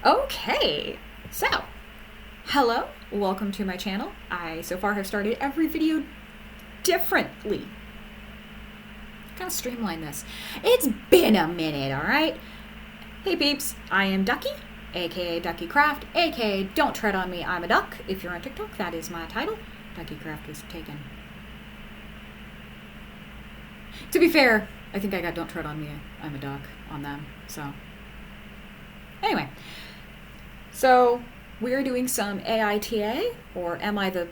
Okay, so hello, welcome to my channel. I so far have started every video differently. Kind of streamline this. It's been a minute, alright? Hey peeps, I am Ducky, aka Ducky Craft, aka Don't Tread on Me, I'm a Duck. If you're on TikTok, that is my title. Ducky Craft was taken. To be fair, I think I got Don't Tread on Me, I'm a Duck on them, so. Anyway. So, we're doing some AITA, or Am I the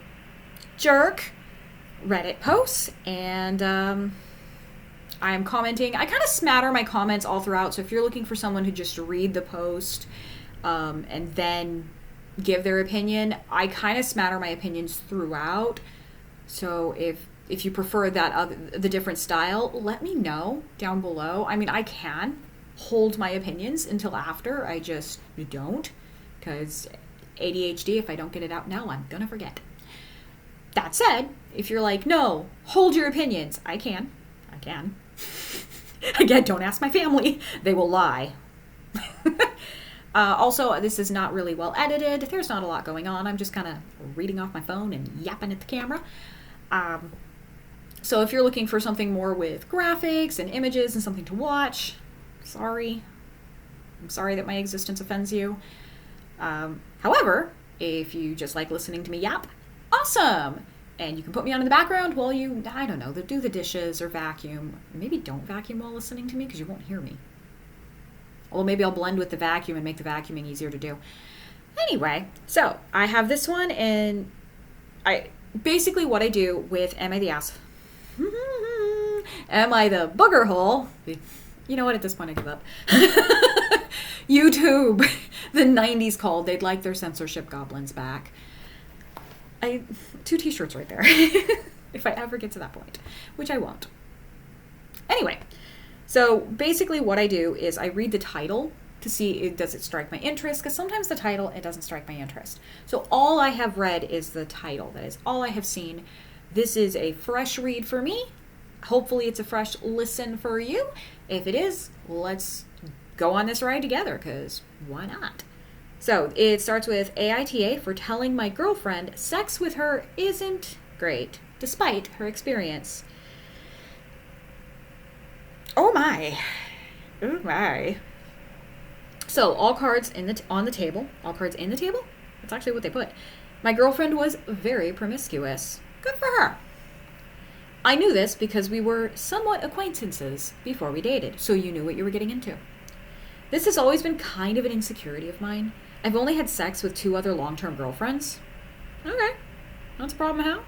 Jerk, Reddit posts, and I'm commenting. I kind of smatter my comments all throughout, so if you're looking for someone who just read the post and then give their opinion, I kind of smatter my opinions throughout. So if you prefer the different style, let me know down below. I mean, I can hold my opinions until after, I just don't. Because ADHD, if I don't get it out now, I'm gonna forget. That said, if you're like, no, hold your opinions, I can. Again, don't ask my family. They will lie. Also, this is not really well edited. There's not a lot going on. I'm just kind of reading off my phone and yapping at the camera. So if you're looking for something more with graphics and images and something to watch, sorry. I'm sorry that my existence offends you. However, if you just like listening to me yap, awesome! And you can put me on in the background while you, I don't know, do the dishes or vacuum. Maybe don't vacuum while listening to me because you won't hear me. Or maybe I'll blend with the vacuum and make the vacuuming easier to do. Anyway, so I have this one, and basically what I do with Am I the Ass? Am I the Booger Hole? You know what, at this point I give up. YouTube, the 90s called, they'd like their censorship goblins back. 2 t-shirts right there. If I ever get to that point, which I won't. Anyway, so basically what I do is I read the title to see does it strike my interest, because sometimes the title, it doesn't strike my interest. So all I have read is the title. That is all I have seen. This is a fresh read for me. Hopefully it's a fresh listen for you. If it is, let's go on this ride together, because why not? So it starts with AITA for telling my girlfriend sex with her isn't great, despite her experience. Oh my. Oh my. So all cards on the table. All cards in the table? That's actually what they put. My girlfriend was very promiscuous. Good for her. I knew this because we were somewhat acquaintances before we dated, so you knew what you were getting into. This has always been kind of an insecurity of mine. I've only had sex with 2 other long-term girlfriends. Okay, that's a problem how?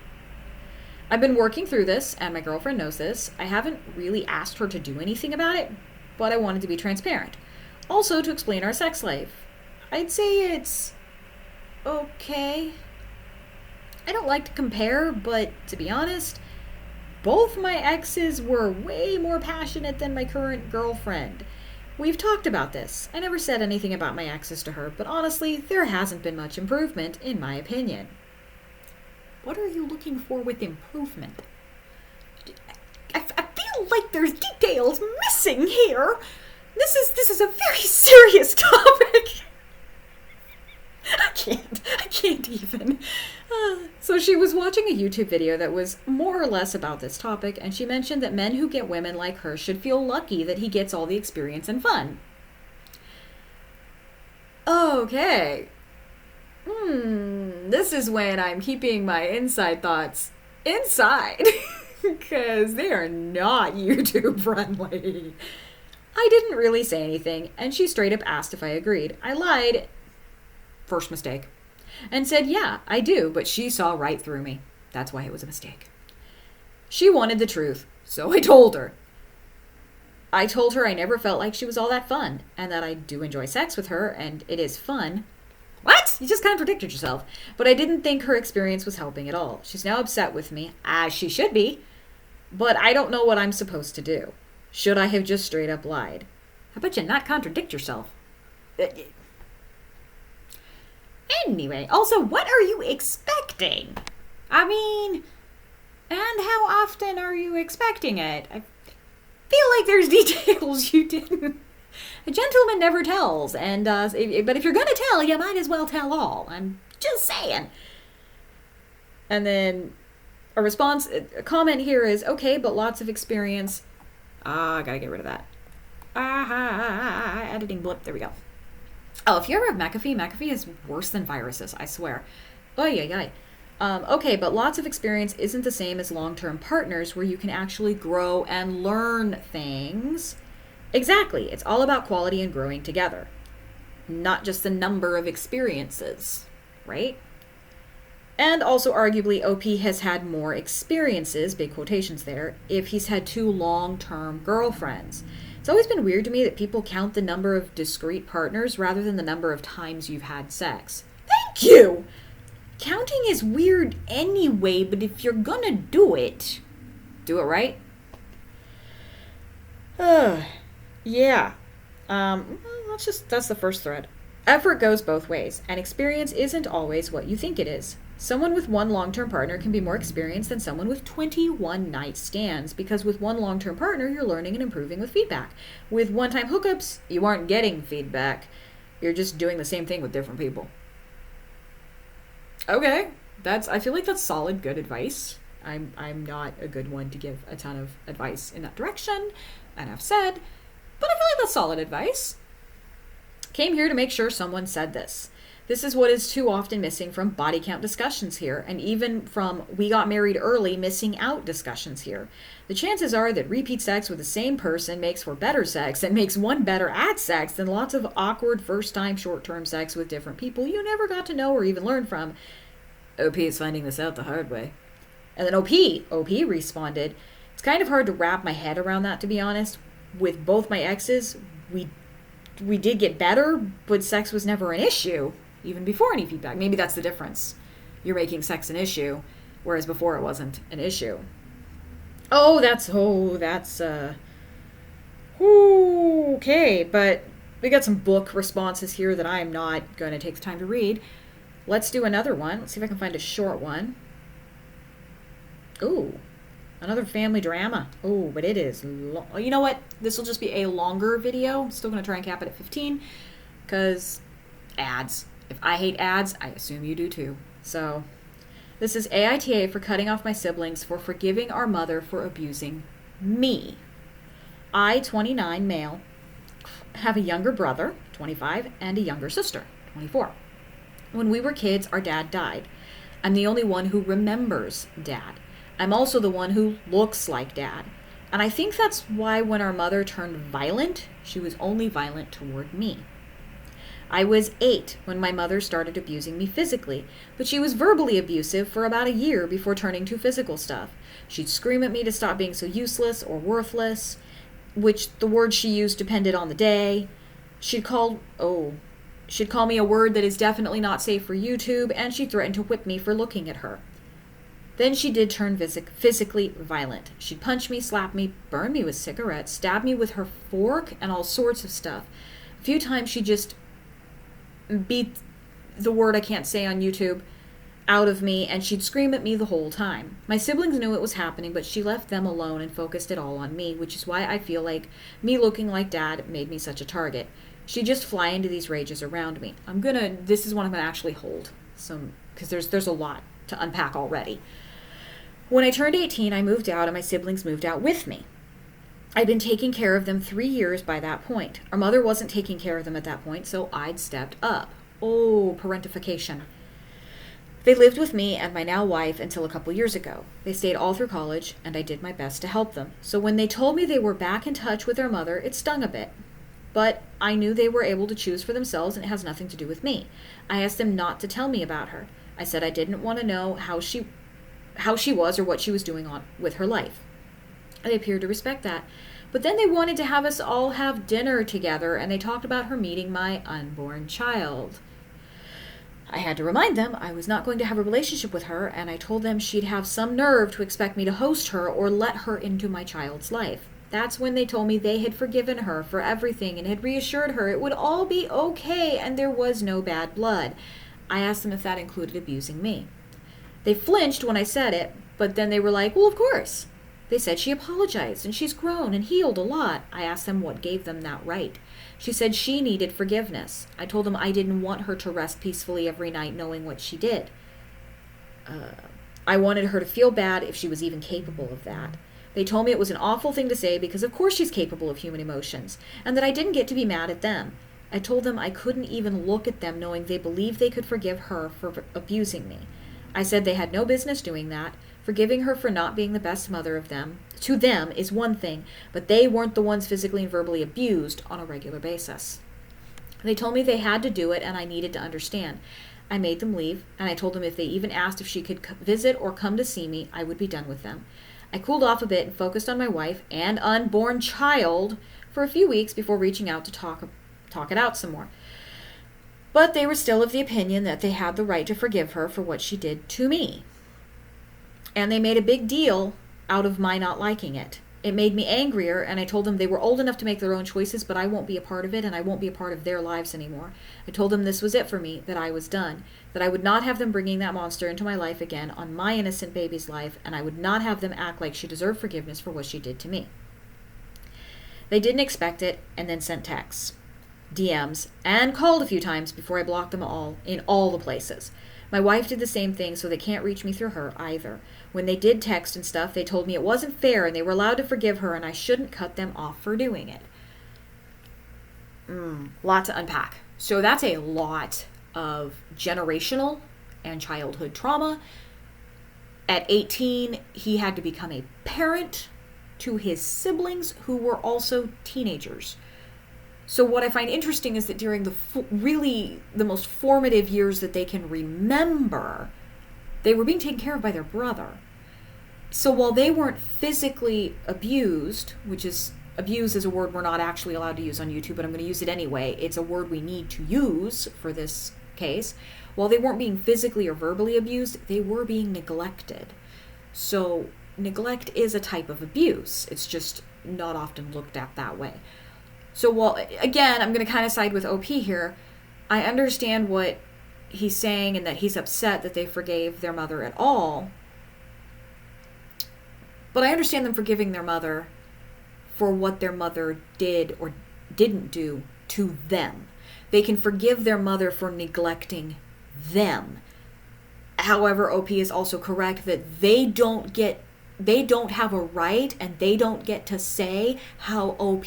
I've been working through this, and my girlfriend knows this. I haven't really asked her to do anything about it, but I wanted to be transparent. Also, to explain our sex life. I'd say it's okay. I don't like to compare, but to be honest, both my exes were way more passionate than my current girlfriend. We've talked about this. I never said anything about my exes to her, but honestly, there hasn't been much improvement, in my opinion. What are you looking for with improvement? I feel like there's details missing here. This is a very serious topic. I can't even. So she was watching a YouTube video that was more or less about this topic, and she mentioned that men who get women like her should feel lucky that he gets all the experience and fun. Okay. This is when I'm keeping my inside thoughts inside, because they are not YouTube friendly. I didn't really say anything, and she straight up asked if I agreed. I lied. First mistake. And said, yeah, I do, but she saw right through me. That's why it was a mistake. She wanted the truth, so I told her. I told her I never felt like she was all that fun, and that I do enjoy sex with her, and it is fun. What? You just contradicted yourself. But I didn't think her experience was helping at all. She's now upset with me, as she should be, but I don't know what I'm supposed to do. Should I have just straight up lied? How about you not contradict yourself? Anyway, also, what are you expecting? I mean, and how often are you expecting it? I feel like there's details you didn't A gentleman never tells, and but if you're gonna tell, you might as well tell all. I'm just saying. And then a comment here is, okay, but lots of experience. I gotta get rid of that. Editing blip, there we go. Oh, if you ever have McAfee is worse than viruses, I swear. Oy. Okay, but lots of experience isn't the same as long-term partners where you can actually grow and learn things. Exactly, it's all about quality and growing together, not just the number of experiences, right? And also, arguably, OP has had more experiences, big quotations there, if he's had 2 long-term girlfriends. It's always been weird to me that people count the number of discrete partners rather than the number of times you've had sex. Thank you! Counting is weird anyway, but if you're gonna do it right. Yeah. That's the first thread. Effort goes both ways, and experience isn't always what you think it is. Someone with 1 long-term partner can be more experienced than someone with 21 night stands, because with 1 long-term partner, you're learning and improving with feedback. With one-time hookups, you aren't getting feedback. You're just doing the same thing with different people. Okay, I feel like that's solid, good advice. I'm not a good one to give a ton of advice in that direction, enough said, but I feel like that's solid advice. Came here to make sure someone said this. This is what is too often missing from body count discussions here, and even from we got married early missing out discussions here. The chances are that repeat sex with the same person makes for better sex and makes one better at sex than lots of awkward first-time short-term sex with different people you never got to know or even learn from. OP is finding this out the hard way. And then OP responded, it's kind of hard to wrap my head around that, to be honest. With both my exes, we did get better, but sex was never an issue. Even before any feedback. Maybe that's the difference. You're making sex an issue, whereas before it wasn't an issue. Okay, but we got some book responses here that I'm not going to take the time to read. Let's do another one. Let's see if I can find a short one. Ooh, another family drama. Oh, but it is you know what? This will just be a longer video. I'm still going to try and cap it at 15, because ads. If I hate ads, I assume you do too. So, this is AITA for cutting off my siblings for forgiving our mother for abusing me. I, 29, male, have a younger brother, 25, and a younger sister, 24. When we were kids, our dad died. I'm the only one who remembers Dad. I'm also the one who looks like Dad. And I think that's why when our mother turned violent, she was only violent toward me. I was 8 when my mother started abusing me physically, but she was verbally abusive for about a year before turning to physical stuff. She'd scream at me to stop being so useless or worthless, which the word she used depended on the day. She'd call me a word that is definitely not safe for YouTube, and she threatened to whip me for looking at her. Then she did turn physically violent. She'd punch me, slap me, burn me with cigarettes, stab me with her fork, and all sorts of stuff. A few times she just beat the word I can't say on YouTube out of me, and she'd scream at me the whole time. My siblings knew it was happening, but she left them alone and focused it all on me, which is why I feel like me looking like Dad made me such a target. She'd just fly into these rages around me. This is one I'm gonna actually hold some, because there's a lot to unpack already. When I turned 18, I moved out, and my siblings moved out with me. I'd been taking care of them 3 years by that point. Our mother wasn't taking care of them at that point, so I'd stepped up. Oh, parentification. They lived with me and my now wife until a couple years ago. They stayed all through college, and I did my best to help them. So when they told me they were back in touch with their mother, it stung a bit. But I knew they were able to choose for themselves, and it has nothing to do with me. I asked them not to tell me about her. I said I didn't want to know how she was or what she was doing with her life. They appeared to respect that. But then they wanted to have us all have dinner together, and they talked about her meeting my unborn child. I had to remind them I was not going to have a relationship with her, and I told them she'd have some nerve to expect me to host her or let her into my child's life. That's when they told me they had forgiven her for everything and had reassured her it would all be okay and there was no bad blood. I asked them if that included abusing me. They flinched when I said it, but then they were like, well, of course. They said she apologized and she's grown and healed a lot. I asked them what gave them that right. She said she needed forgiveness. I told them I didn't want her to rest peacefully every night knowing what she did. I wanted her to feel bad if she was even capable of that. They told me it was an awful thing to say because of course she's capable of human emotions, and that I didn't get to be mad at them. I told them I couldn't even look at them knowing they believed they could forgive her for abusing me. I said they had no business doing that. Forgiving her for not being the best mother to them is one thing, but they weren't the ones physically and verbally abused on a regular basis. They told me they had to do it and I needed to understand. I made them leave, and I told them if they even asked if she could visit or come to see me, I would be done with them. I cooled off a bit and focused on my wife and unborn child for a few weeks before reaching out to talk it out some more. But they were still of the opinion that they had the right to forgive her for what she did to me. And they made a big deal out of my not liking it. It made me angrier, and I told them they were old enough to make their own choices, but I won't be a part of it, and I won't be a part of their lives anymore. I told them this was it for me, that I was done, that I would not have them bringing that monster into my life again on my innocent baby's life, and I would not have them act like she deserved forgiveness for what she did to me. They didn't expect it, and then sent texts, DMs, and called a few times before I blocked them all in all the places. My wife did the same thing, so they can't reach me through her either. When they did text and stuff, they told me it wasn't fair and they were allowed to forgive her and I shouldn't cut them off for doing it. Lot to unpack. So that's a lot of generational and childhood trauma. At 18, he had to become a parent to his siblings who were also teenagers. So what I find interesting is that during the most formative years that they can remember, they were being taken care of by their brother. So while they weren't physically abused, which is, abuse is a word we're not actually allowed to use on YouTube, but I'm going to use it anyway. It's a word we need to use for this case. While they weren't being physically or verbally abused, they were being neglected. So neglect is a type of abuse. It's just not often looked at that way. So while, again, I'm going to kind of side with OP here, I understand what he's saying and that he's upset that they forgave their mother at all. But I understand them forgiving their mother for what their mother did or didn't do to them. They can forgive their mother for neglecting them. However, OP is also correct that they don't have a right and they don't get to say how OP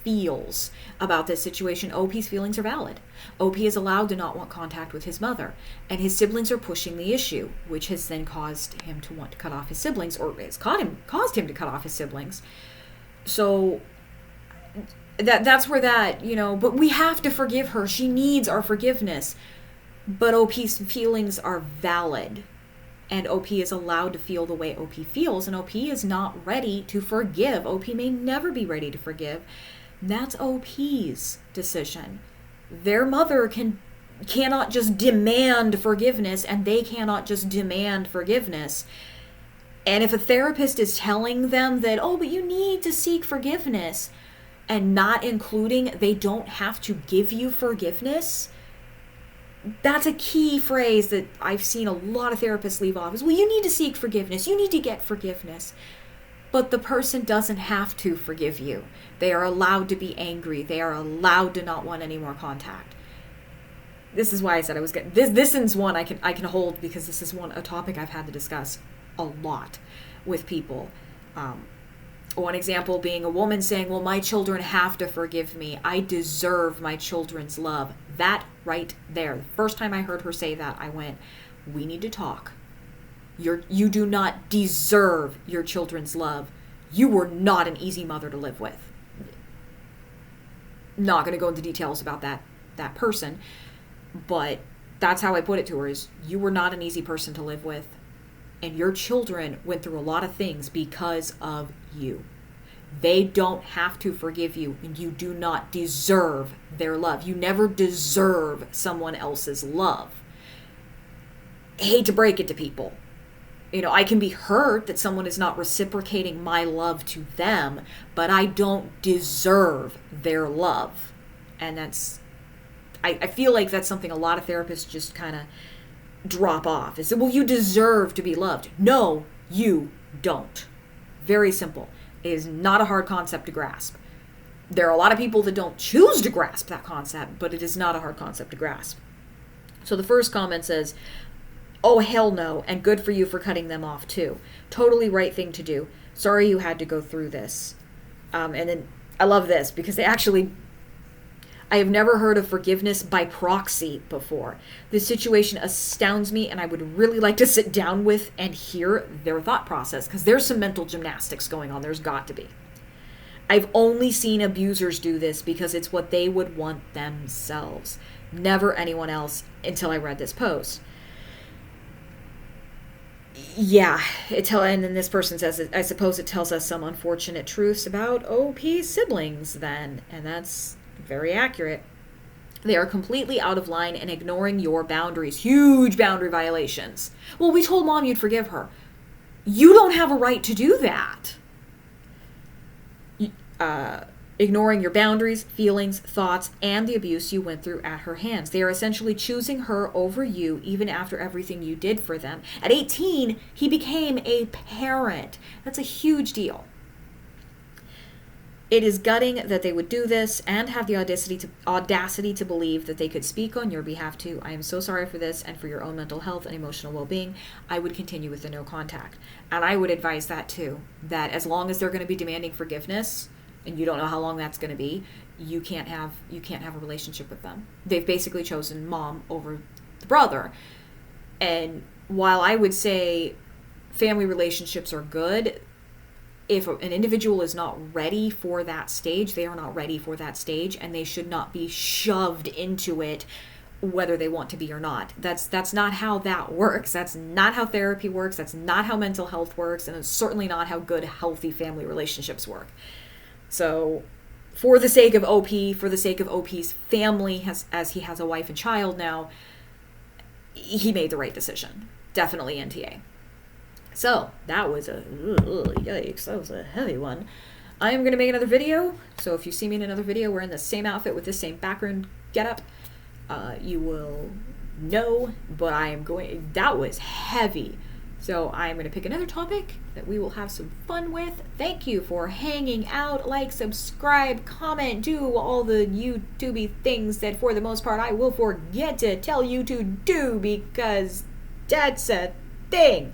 feels about this situation. OP's feelings are valid. OP is allowed to not want contact with his mother, and his siblings are pushing the issue, which has then caused him to want to cut off his siblings, or it's caused him to cut off his siblings. So that's where that, but we have to forgive her. She needs our forgiveness. But OP's feelings are valid. And OP is allowed to feel the way OP feels, and OP is not ready to forgive. OP may never be ready to forgive. That's OP's decision. Their mother cannot just demand forgiveness, and they cannot just demand forgiveness. And if a therapist is telling them that, but you need to seek forgiveness, and not including they don't have to give you forgiveness, that's a key phrase that I've seen a lot of therapists leave off is, well, you need to seek forgiveness. You need to get forgiveness. But the person doesn't have to forgive you. They are allowed to be angry. They are allowed to not want any more contact. This is why I said I was getting this is one I can hold, because this is a topic I've had to discuss a lot with people. One example being a woman saying, well, my children have to forgive me. I deserve my children's love. That right there. The first time I heard her say that, I went, we need to talk. You do not deserve your children's love. You were not an easy mother to live with. Not going to go into details about that person, but that's how I put it to her, is you were not an easy person to live with. And your children went through a lot of things because of you. They don't have to forgive you, and you do not deserve their love. You never deserve someone else's love. I hate to break it to people. I can be hurt that someone is not reciprocating my love to them, but I don't deserve their love. And I feel like that's something a lot of therapists just kind of drop off. Is that, well, you deserve to be loved. No, you don't. Very simple. It is not a hard concept to grasp. There are a lot of people that don't choose to grasp that concept, but it is not a hard concept to grasp. So the first comment says, "Oh, hell no, and good for you for cutting them off too. Totally right thing to do. Sorry you had to go through this." And then I love this because I have never heard of forgiveness by proxy before. This situation astounds me, and I would really like to sit down with and hear their thought process, because there's some mental gymnastics going on. There's got to be. I've only seen abusers do this because it's what they would want themselves, never anyone else, until I read this post. Yeah, and then this person says, I suppose it tells us some unfortunate truths about OP's siblings then, and that's very accurate. They are completely out of line and ignoring your boundaries. Huge boundary violations. Well, we told Mom you'd forgive her. You don't have a right to do that. Ignoring your boundaries, feelings, thoughts, and the abuse you went through at her hands. They are essentially choosing her over you, even after everything you did for them. At 18, he became a parent. That's a huge deal. It is gutting that they would do this and have the audacity to believe that they could speak on your behalf too. I am so sorry for this and for your own mental health and emotional well-being. I would continue with the no contact. And I would advise that too, that as long as they're going to be demanding forgiveness, and you don't know how long that's going to be, you can't have a relationship with them. They've basically chosen Mom over the brother. And while I would say family relationships are good, if an individual is not ready for that stage, they are not ready for that stage, and they should not be shoved into it whether they want to be or not. That's not how that works. That's not how therapy works. That's not how mental health works, and it's certainly not how good, healthy family relationships work. So for the sake of OP, for the sake of OP's family, as he has a wife and child now, he made the right decision. Definitely NTA. So that was yikes, that was a heavy one. I am going to make another video, so if you see me in another video wearing the same outfit with the same background getup, you will know, but that was heavy. So I'm going to pick another topic that we will have some fun with. Thank you for hanging out. Like, subscribe, comment, do all the YouTubey things that for the most part I will forget to tell you to do, because that's a thing.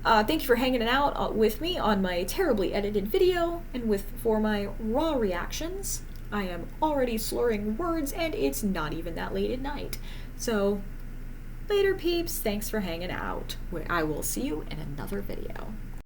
Thank you for hanging out with me on my terribly edited video and for my raw reactions. I am already slurring words, and it's not even that late at night. So later, peeps. Thanks for hanging out. I will see you in another video.